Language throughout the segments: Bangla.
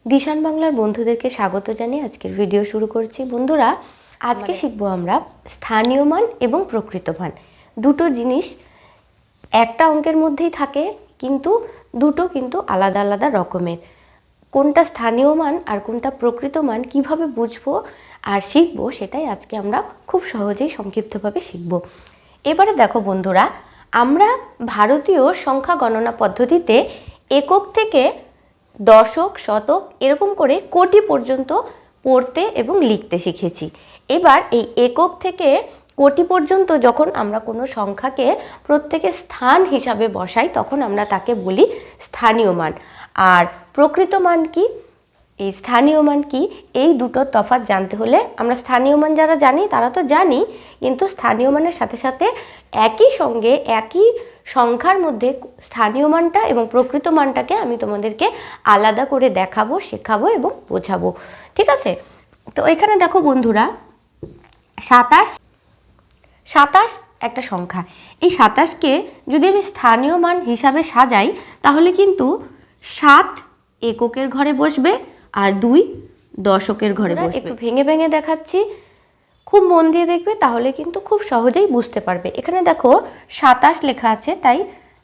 দিশান বাংলার বন্ধুদেরকে স্বাগত জানিয়ে আজকের ভিডিও শুরু করছি। বন্ধুরা, আজকে শিখব আমরা স্থানীয় মান এবং প্রকৃত মান। দুটো জিনিস একটা অঙ্কের মধ্যেই থাকে, কিন্তু দুটো কিন্তু আলাদা আলাদা রকমের। কোনটা স্থানীয় মান আর কোনটা প্রকৃত মান কিভাবে বুঝবো আর শিখবো, সেটাই আজকে আমরা খুব সহজেই সংক্ষিপ্তভাবে শিখব। এবারে দেখো বন্ধুরা, আমরা ভারতীয় সংখ্যা গণনা পদ্ধতিতে একক থেকে দশক, শতক এরকম করে কোটি পর্যন্ত পড়তে এবং লিখতে শিখেছি। এবার এই একক থেকে কোটি পর্যন্ত যখন আমরা কোনো সংখ্যাকে প্রত্যেকে স্থান হিসাবে বসাই, তখন আমরা তাকে বলি স্থানীয় মান। আর প্রকৃত মান কি, এই স্থানীয় মান কি, এই দুটোর তফাৎ জানতে হলে আমরা স্থানীয় মান যারা জানি তারা তো জানি, কিন্তু স্থানীয় মানের সাথে সাথে একই সঙ্গে একই সংখ্যার মধ্যে স্থানীয় মানটা এবং প্রকৃত মানটাকে আমি তোমাদেরকে আলাদা করে দেখাবো, শেখাবো এবং বোঝাবো। ঠিক আছে? তো এখানে দেখো বন্ধুরা, 27 একটা সংখ্যা। এই 27কে যদি আমি স্থানীয় মান হিসাবে সাজাই, তাহলে কিন্তু 7 এককের ঘরে বসবে আর 2 দশকের ঘরে বসবে। একটু ভেঙে ভেঙে দেখাচ্ছি, খুব মন দিয়ে দেখবে, তাহলে কিন্তু খুব সহজেই বুঝতে পারবে। এখানে দেখো 27 লেখা আছে, তাই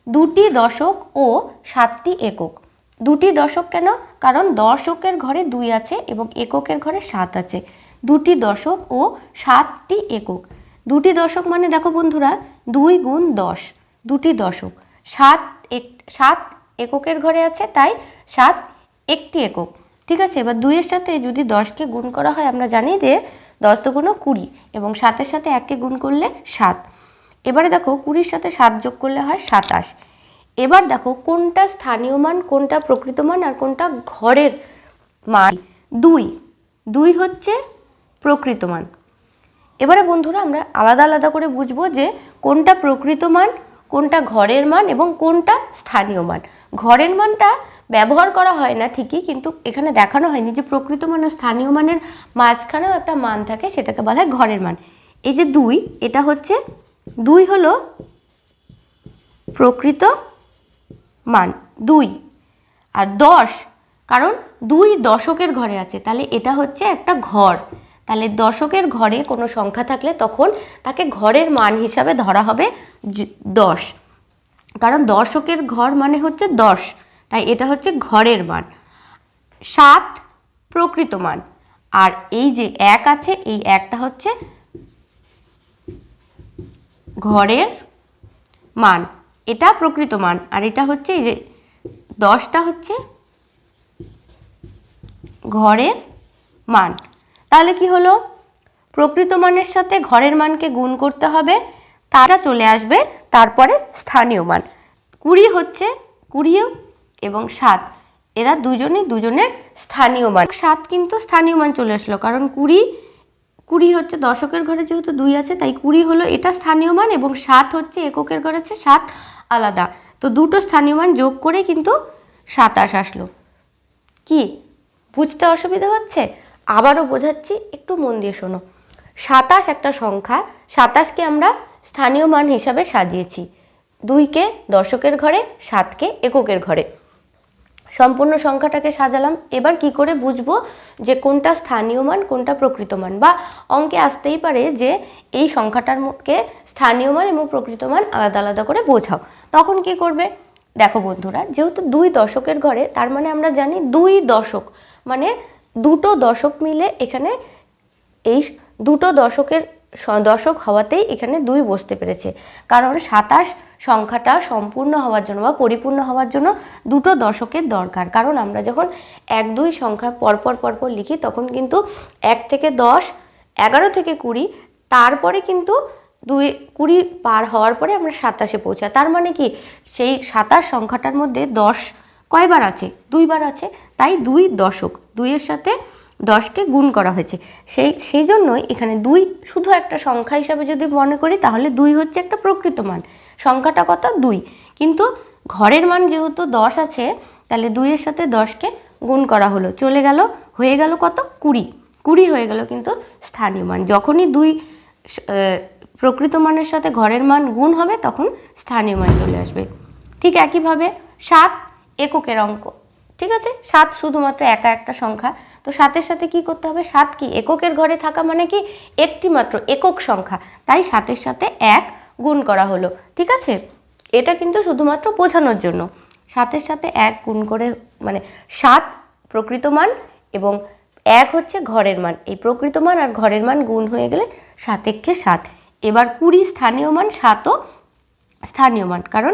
2টি দশক ও 7টি একক। 2টি দশক কেন? কারণ দশকের ঘরে 2 আছে এবং এককের ঘরে 7 আছে। 2টি দশক ও 7টি একক। 2টি দশক মানে দেখো বন্ধুরা, 2 গুণ 10, 2টি দশক। 7 এককের ঘরে আছে, তাই 7 একটি একক। ঠিক আছে? এবার 2-এর সাথে যদি 10কে গুণ করা হয়, আমরা জানি যে 10 দুগুণ 20 এবং 7-এর সাথে 1কে গুণ করলে 7। এবারে দেখো 20-র সাথে 7 যোগ করলে হয় 27। এবার দেখো কোনটা স্থানীয় মান, কোনটা প্রকৃত মান আর কোনটা ঘরের মান। 2 হচ্ছে প্রকৃত মান। এবারে বন্ধুরা, আমরা আলাদা আলাদা করে বুঝবো যে কোনটা প্রকৃত মান, কোনটা ঘরের মান এবং কোনটা স্থানীয় মান। ঘরের মানটা ব্যবহার করা হয় না ঠিকই, কিন্তু এখানে দেখানো হয়নি যে প্রকৃত মান ও স্থানীয় মানের মাঝখানেও একটা মান থাকে, সেটাকে বলা হয় ঘরের মান। এই যে 2, এটা হচ্ছে 2 হলো প্রকৃত মান 2। আর 10, কারণ 2 দশকের ঘরে আছে, তাহলে এটা হচ্ছে একটা ঘর। তাহলে দশকের ঘরে কোনো সংখ্যা থাকলে তখন তাকে ঘরের মান হিসাবে ধরা হবে 10, কারণ দশকের ঘর মানে হচ্ছে 10, তাই এটা হচ্ছে ঘরের মান। 7 প্রকৃত মান। আর এই যে 1 আছে, এই 1টা হচ্ছে ঘরের মান, এটা প্রকৃত মান। আর এটা হচ্ছে এই যে 10টা হচ্ছে ঘরের মান। তাহলে কি হলো, প্রকৃত মানের সাথে ঘরের মানকে গুণ করতে হবে, তারা চলে আসবে তারপরে স্থানীয় মান। 20 হচ্ছে 20 এবং 7, এরা দুজনের স্থানীয় মান। 7 কিন্তু স্থানীয় মান চলে আসলো, কারণ 20 হচ্ছে দশকের ঘরে যেহেতু 2 আছে, তাই 20 হলো এটা স্থানীয় মান এবং 7 হচ্ছে এককের ঘরে আছে, 7 আলাদা। তো দুটো স্থানীয় মান যোগ করে কিন্তু 27 আসলো। কি বুঝতে অসুবিধা হচ্ছে? আবারও বোঝাচ্ছি, একটু মন দিয়ে শোনো। 27 একটা সংখ্যা, 27কে আমরা স্থানীয় মান হিসাবে সাজিয়েছি। 2কে দশকের ঘরে, 7কে এককের ঘরে, সম্পূর্ণ সংখ্যাটাকে সাজালাম। এবার কি করে বুঝবো যে কোনটা স্থানীয় মান, কোনটা প্রকৃত মান? বা অঙ্কে আসতেই পারে যে এই সংখ্যাটারকে স্থানীয় মান এবং প্রকৃত মান আলাদা আলাদা করে বোঝাও। তখন কি করবে? দেখো বন্ধুরা, যেহেতু 2 দশকের ঘরে, তার মানে আমরা জানি 2 দশক মানে দুটো দশক মিলে এখানে এই দুটো দশক হওয়াতেই এখানে 2 বসতে পেরেছে। কারণ 27 সংখ্যাটা সম্পূর্ণ হওয়ার জন্য বা পরিপূর্ণ হওয়ার জন্য দুটো দশকের দরকার। কারণ আমরা যখন 1, 2 সংখ্যা পরপর লিখি, তখন কিন্তু 1 থেকে 10, 11 থেকে 20, তারপরে কিন্তু 20 পার হওয়ার পরে আমরা 27-এ পৌঁছাই। তার মানে কি, সেই 27 সংখ্যাটার মধ্যে 10 কয়বার আছে? 2 বার আছে, তাই 2 দশক। 2-এর সাথে 10কে গুণ করা হয়েছে, সেই জন্যই এখানে 2 শুধু একটা সংখ্যা হিসাবে যদি মনে করি, তাহলে 2 হচ্ছে একটা প্রকৃত মান। সংখ্যাটা কত? 2। কিন্তু ঘরের মান যেহেতু 10 আছে, তাহলে 2-এর সাথে 10কে গুণ করা হলো, চলে গেল, হয়ে গেল কত? 20 হয়ে গেল কিন্তু স্থানীয় মান। যখনই 2 প্রকৃত মানের সাথে ঘরের মান গুণ হবে, তখন স্থানীয় মান চলে আসবে। ঠিক একইভাবে 7 এককের অঙ্ক। ঠিক আছে, 7 শুধুমাত্র একা একটা সংখ্যা। তো 7-এর সাথে কি করতে হবে, 7 কি এককের ঘরে থাকা মানে কি একটি মাত্র একক সংখ্যা, তাই 7-এর সাথে 1 গুণ করা হলো। ঠিক আছে, এটা কিন্তু শুধুমাত্র বোঝানোর জন্য। 7-এর সাথে 1 গুণ করে মানে 7 প্রকৃত মান এবং 1 হচ্ছে ঘরের মান। এই প্রকৃত মান আর ঘরের মান গুণ হয়ে গেলে 7 একে 7। এবার 20 স্থানীয় মান, 7ও স্থানীয় মান, কারণ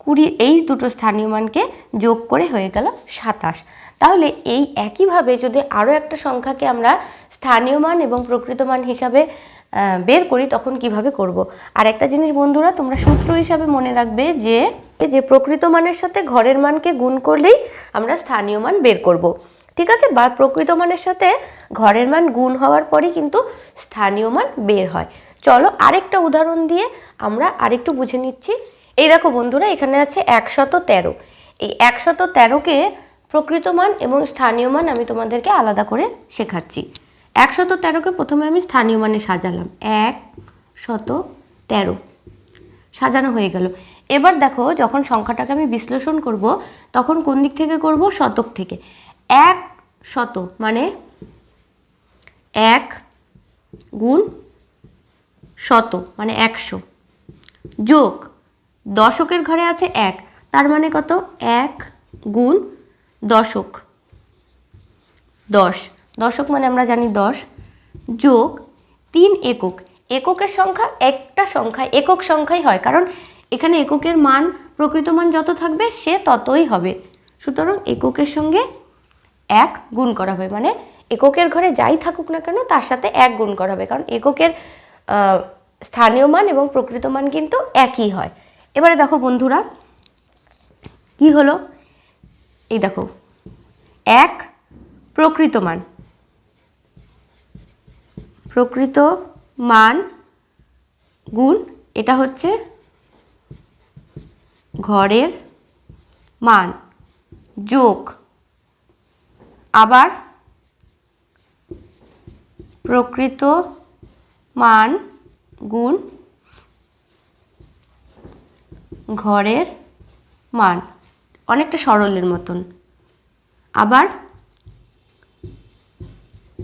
20 এই দুটো স্থানীয় মানকে যোগ করে হয়ে গেল 27। তাহলে এই একইভাবে যদি আরও একটা সংখ্যাকে আমরা স্থানীয় মান এবং প্রকৃত মান হিসাবে বের করি তখন কিভাবে করব। আর একটা জিনিস বন্ধুরা, তোমরা সূত্র হিসাবে মনে রাখবে যে প্রকৃত মানের সাথে ঘরের মানকে গুণ করলেই আমরা স্থানীয় মান বের করব। ঠিক আছে, বা প্রকৃত মানের সাথে ঘরের মান গুণ হওয়ার পরই কিন্তু স্থানীয় মান বের হয়। চলো আরেকটা উদাহরণ দিয়ে আমরা আরেকটু বুঝে নিচ্ছি। এই দেখো বন্ধুরা, এখানে আছে 113। এই 113কে প্রকৃত মান এবং স্থানীয় মান আমি তোমাদেরকে আলাদা করে শেখাচ্ছি। 113কে প্রথমে আমি স্থানীয় মানে সাজালাম, 113 সাজানো হয়ে গেল। এবার দেখো যখন সংখ্যাটাকে আমি বিশ্লেষণ করব তখন কোন দিক থেকে করব, শতক থেকে। 100 মানে 1 গুণ 100 মানে 100 যোগ দশকের ঘরে আছে 1, তার মানে কত, 1 গুণ দশক, 10, দশক মানে আমরা জানি 10, যোগ 3 একক। এককের সংখ্যা একটা সংখ্যা একক সংখ্যাই হয়, কারণ এখানে এককের মান প্রকৃত মান যত থাকবে সে ততই হবে। সুতরাং এককের সঙ্গে 1 গুণ করা হবে, মানে এককের ঘরে যাই থাকুক না কেন তার সাথে 1 গুণ করা হবে, কারণ এককের স্থানীয় মান এবং প্রকৃত মান কিন্তু একই হয়। এবারে দেখো বন্ধুরা কি হলো, এই দেখো 1 প্রকৃত মান, প্রকৃত মান গুণ এটা হচ্ছে ঘরের মান, যোগ আবার প্রকৃত মান গুণ ঘরের মান, অনেকটা সরলের মতন। আবার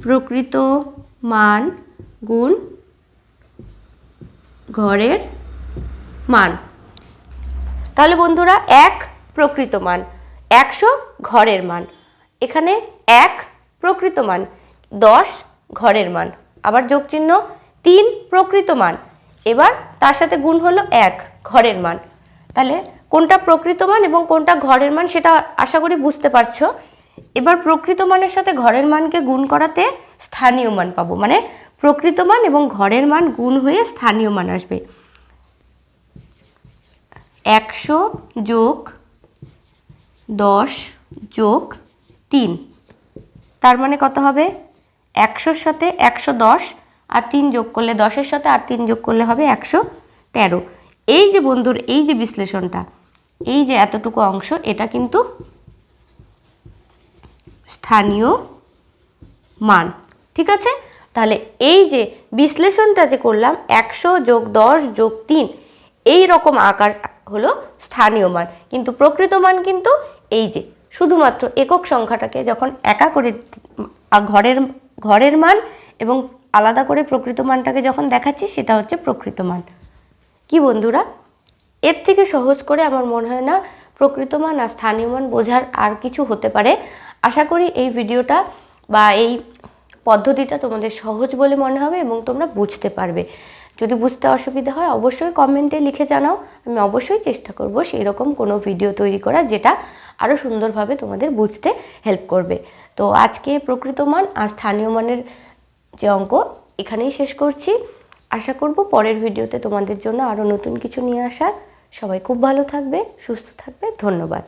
প্রকৃত মান গুণ ঘরের মান। তাহলে বন্ধুরা 1 প্রকৃত মান, 100 ঘরের মান, এখানে 1 প্রকৃত মান, 10 ঘরের মান, আবার যোগ চিহ্ন 3 প্রকৃত মান, এবার তার সাথে গুণ হলো 1 ঘরের মান। তাহলে কোনটা প্রকৃত মান এবং কোনটা ঘরের মান সেটা আশা করি বুঝতে পারছো। এবার প্রকৃত মানের সাথে ঘরের মানকে গুণ করাতে স্থানীয় মান পাবো, মানে প্রকৃত মান এবং ঘরের মান গুণ হয়ে স্থানীয় মান আসবে। 100 যোগ 10 যোগ 3, তার মানে কত হবে, 100-র সাথে 110 আর 3 যোগ করলে, 10-এর সাথে আর 3 যোগ করলে হবে 113। এই যে বন্ধুর এই যে বিশ্লেষণটা, এই যে এতটুকু অংশ, এটা কিন্তু স্থানীয় মান। ঠিক আছে, তাহলে এই যে বিশ্লেষণটা যে করলাম 100 যোগ 10 যোগ 3, এই রকম আকার হলো স্থানীয় মান, কিন্তু প্রকৃত মান কিন্তু এই যে শুধুমাত্র একক সংখ্যাটাকে যখন একা করে ঘরের মান এবং আলাদা করে প্রকৃত মানটাকে যখন দেখাচ্ছি সেটা হচ্ছে প্রকৃত মান। কি বন্ধুরা, এর থেকে সহজ করে আমার মনে হয় না প্রকৃত মান আর স্থানীয় মান বোঝার আর কিছু হতে পারে। আশা করি এই ভিডিওটা বা এই পদ্ধতিটা তোমাদের সহজ বলে মনে হবে এবং তোমরা বুঝতে পারবে। যদি বুঝতে অসুবিধা হয় অবশ্যই কমেন্টে লিখে জানাও, আমি অবশ্যই চেষ্টা করব সেই রকম কোনো ভিডিও তৈরি করার যেটা আরও সুন্দরভাবে তোমাদের বুঝতে হেল্প করবে। তো আজকে প্রকৃত মান আর স্থানীয় মানের যে অঙ্ক এখানেই শেষ করছি। আশা করব পরের ভিডিওতে তোমাদের জন্য আরও নতুন কিছু নিয়ে আসার। সবাই খুব ভালো থাকবে, সুস্থ থাকবে, ধন্যবাদ।